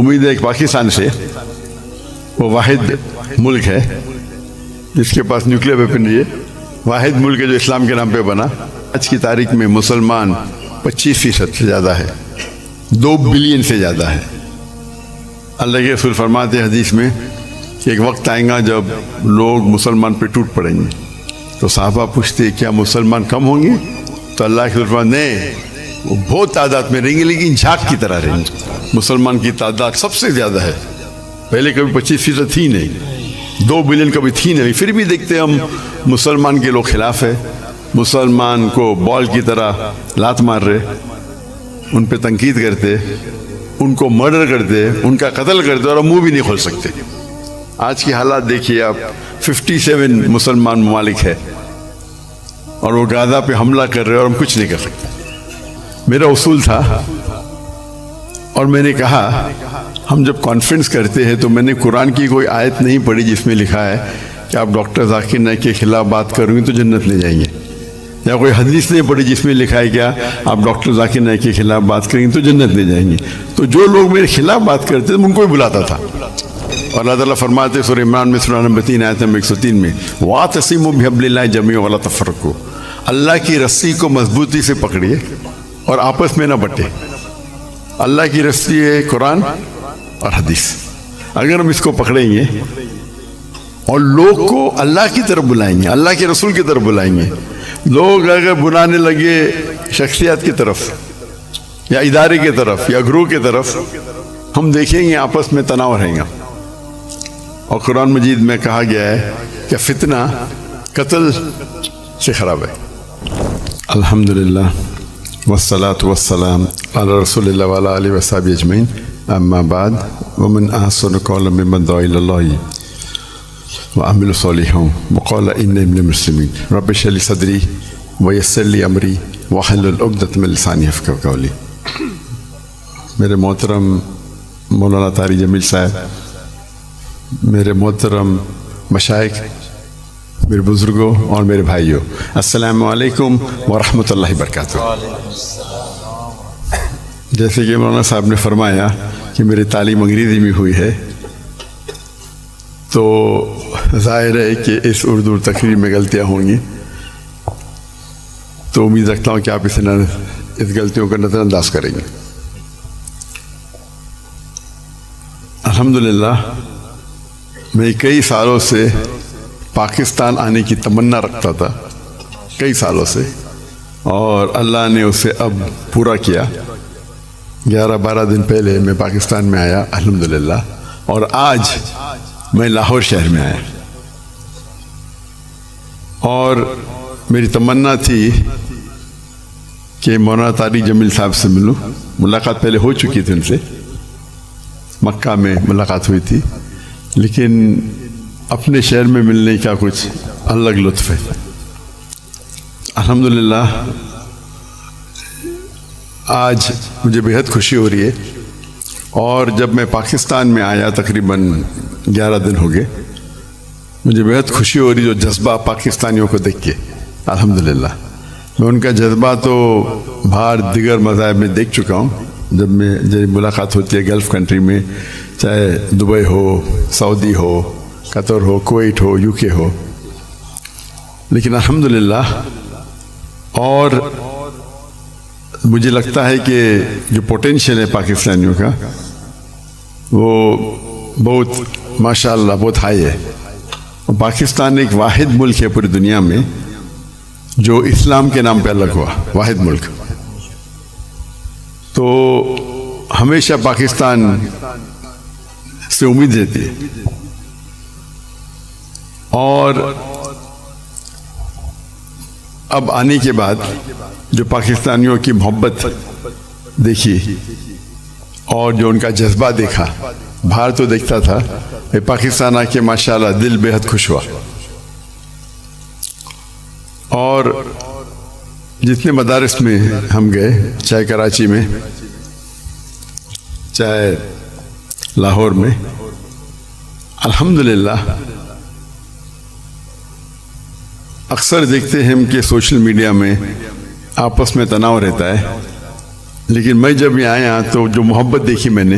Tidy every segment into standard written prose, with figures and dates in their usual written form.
امید ہے کہ پاکستان سے وہ واحد ملک ہے جس کے پاس نیوکلیر ویپنری ہے، واحد ملک ہے جو اسلام کے نام پہ بنا۔ آج کی تاریخ میں مسلمان 25% سے زیادہ ہے، 2 بلین سے زیادہ ہے۔ اللہ کے رسول فرماتے ہیں حدیث میں کہ ایک وقت آئے گا جب لوگ مسلمان پہ ٹوٹ پڑیں گے، تو صحابہ پوچھتے کیا مسلمان کم ہوں گے؟ تو اللہ کے رسول فرماتے نہیں، وہ بہت تعداد میں رہیں گے لیکن جھاگ کی طرح رہیں گے۔ مسلمان کی تعداد سب سے زیادہ ہے، پہلے کبھی 25% تھی نہیں، 2 بلین کبھی تھی نہیں، پھر بھی دیکھتے ہم مسلمان کے لوگ خلاف ہے، مسلمان کو بال کی طرح لات مار رہے، ان پہ تنقید کرتے، ان کو مرڈر کرتے، ان کا قتل کرتے، اور ہم منہ بھی نہیں کھول سکتے۔ آج کی حالات دیکھیے آپ، 57 مسلمان ممالک ہے اور وہ غزہ پہ حملہ کر رہے اور ہم کچھ نہیں کر سکتے۔ میرا اصول تھا اور میں نے کہا ہم جب کانفرنس کرتے ہیں تو میں نے قرآن کی کوئی آیت نہیں پڑھی جس میں لکھا ہے کہ آپ ڈاکٹر ذاکر نائک کے خلاف بات کریں گے تو جنت لے جائیں گے، یا کوئی حدیث نہیں پڑھی جس میں لکھا ہے کیا آپ ڈاکٹر ذاکر نائک کے خلاف بات کریں گے تو جنت لے جائیں گے۔ تو جو لوگ میرے خلاف بات کرتے تھے ان کو ہی بلاتا تھا، اور اللہ تعالیٰ فرماتے سورہ عمران میں سورہ نمبر 3 آیت نمبر 103 میں وَاعْتَصِمُوا بِحَبْلِ اللَّهِ جَمِيعًا وَلَا تَفَرَّقُوا، اللہ کی رسی کو مضبوطی سے پکڑیے اور آپس میں نہ بٹے۔ اللہ کی رسی ہے قرآن اور حدیث، اگر ہم اس کو پکڑیں گے اور لوگ کو اللہ کی طرف بلائیں گے، اللہ کے رسول کی طرف بلائیں گے، لوگ اگر بلانے لگے شخصیات کی طرف یا ادارے کی طرف یا گروہ کی طرف، ہم دیکھیں گے آپس میں تناؤ رہیں گا۔ اور قرآن مجید میں کہا گیا ہے کہ فتنہ قتل سے خراب ہے۔ الحمدللہ والصلاة والسلام علی رسول اللہ وعلی آلہ وصحبہ اجمعین، اما بعد، ومن احسن قولا ممن دعا الی اللہ وعمل صالحا وقال انی من المسلمین، رب اشرح لی صدری ویسر لی امری واحلل عقدۃ من لسانی یفقہوا قولی۔ میرے محترم مولانا طارق جمیل صاحب، میرے محترم مشائخ، میرے بزرگوں اور میرے بھائیوں، السلام علیکم ورحمۃ اللہ وبرکاتہ۔ جیسے کہ مولانا صاحب نے فرمایا کہ میری تعلیم انگریزی میں ہوئی ہے، تو ظاہر ہے کہ اس اردو تقریر میں غلطیاں ہوں گی، تو امید رکھتا ہوں کہ آپ اس غلطیوں کا نظر انداز کریں گے۔ الحمدللہ میں کئی سالوں سے پاکستان آنے کی تمنا رکھتا تھا، کئی سالوں سے، اور اللہ نے اسے اب پورا کیا۔ 11-12 دن پہلے میں پاکستان میں آیا الحمدللہ، اور آج میں لاہور شہر میں آیا، اور میری تمنا تھی کہ مولانا طارق جمیل صاحب سے ملوں۔ ملاقات پہلے ہو چکی تھی ان سے، مکہ میں ملاقات ہوئی تھی، لیکن اپنے شہر میں ملنے کا کچھ الگ لطف ہے۔ الحمدللہ آج مجھے بہت خوشی ہو رہی ہے، اور جب میں پاکستان میں آیا تقریباً 11 دن ہو گئے، مجھے بہت خوشی ہو رہی جو جذبہ پاکستانیوں کو دیکھ کے۔ الحمدللہ میں ان کا جذبہ تو باہر دیگر مذاہب میں دیکھ چکا ہوں، جب ملاقات ہوتی ہے گلف کنٹری میں، چاہے Dubai who, Saudi who, Qatar who, Kuwait who, you کے ہو، لیکن الحمدللہ، اور مجھے لگتا ہے کہ جو پوٹینشیل ہے پاکستانیوں کا وہ بہت ماشاءاللہ بہت ہائی ہے۔ اور پاکستان ایک واحد ملک ہے پوری دنیا میں جو اسلام کے نام پہ الگ ہوا، واحد ملک۔ تو ہمیشہ پاکستان سے امید رہتی ہے، اور اب آنے کے بعد جو پاکستانیوں کی محبت دیکھی اور جو ان کا جذبہ دیکھا، باہر تو دیکھتا تھا، پاکستان آ کے ماشاءاللہ دل بے حد خوش ہوا۔ اور جتنے مدارس میں ہم گئے، چاہے کراچی میں، چاہے لاہور میں، الحمدللہ اکثر دیکھتے ہیں کہ سوشل میڈیا میں آپس میں تناؤ رہتا ہے، لیکن میں جب یہاں آیا تو جو محبت دیکھی میں نے،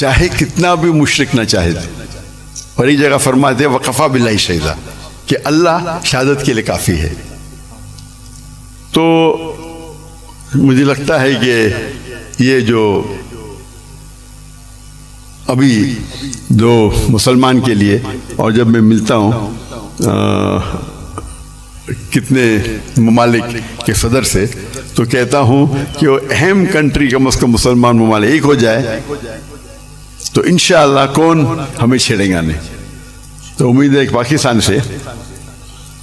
چاہے کتنا بھی مشرک نہ چاہے. اور ایک جگہ فرماتے ہیں وقفا باللہ شہیدا کہ اللہ شہادت کے لیے کافی ہے. تو مجھے لگتا ہے کہ یہ جو ابھی جو مسلمان کے لیے، اور جب میں ملتا ہوں کتنے ممالک کے صدر سے تو کہتا ہوں کہ وہ اہم کنٹری کم از کم مسلمان ممالک ایک ہو جائے تو انشاءاللہ کون ہمیں چھیڑیں گا نہیں. تو امید ہے کہ پاکستان سے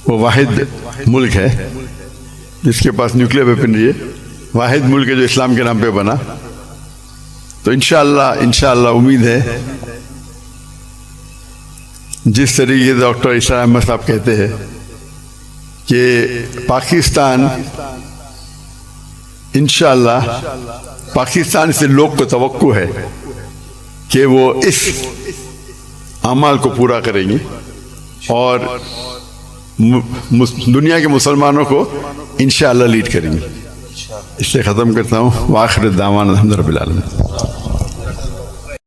وہ واحد ملک ہے جس کے پاس نیوکلیر ویپنری ہے، واحد ملک ہے جو اسلام کے نام پہ بنا. تو انشاءاللہ امید ہے جس طریقے سے ڈاکٹر اسرار احمد صاحب کہتے ہیں کہ پاکستان انشاءاللہ پاکستان سے لوگ کو توقع ہے کہ وہ اس اعمال کو پورا کریں گے اور دنیا کے مسلمانوں کو انشاءاللہ لیڈ کریں گے. اس سے ختم کرتا ہوں. وآخر الدعوانا الحمد للہ رب العالمین.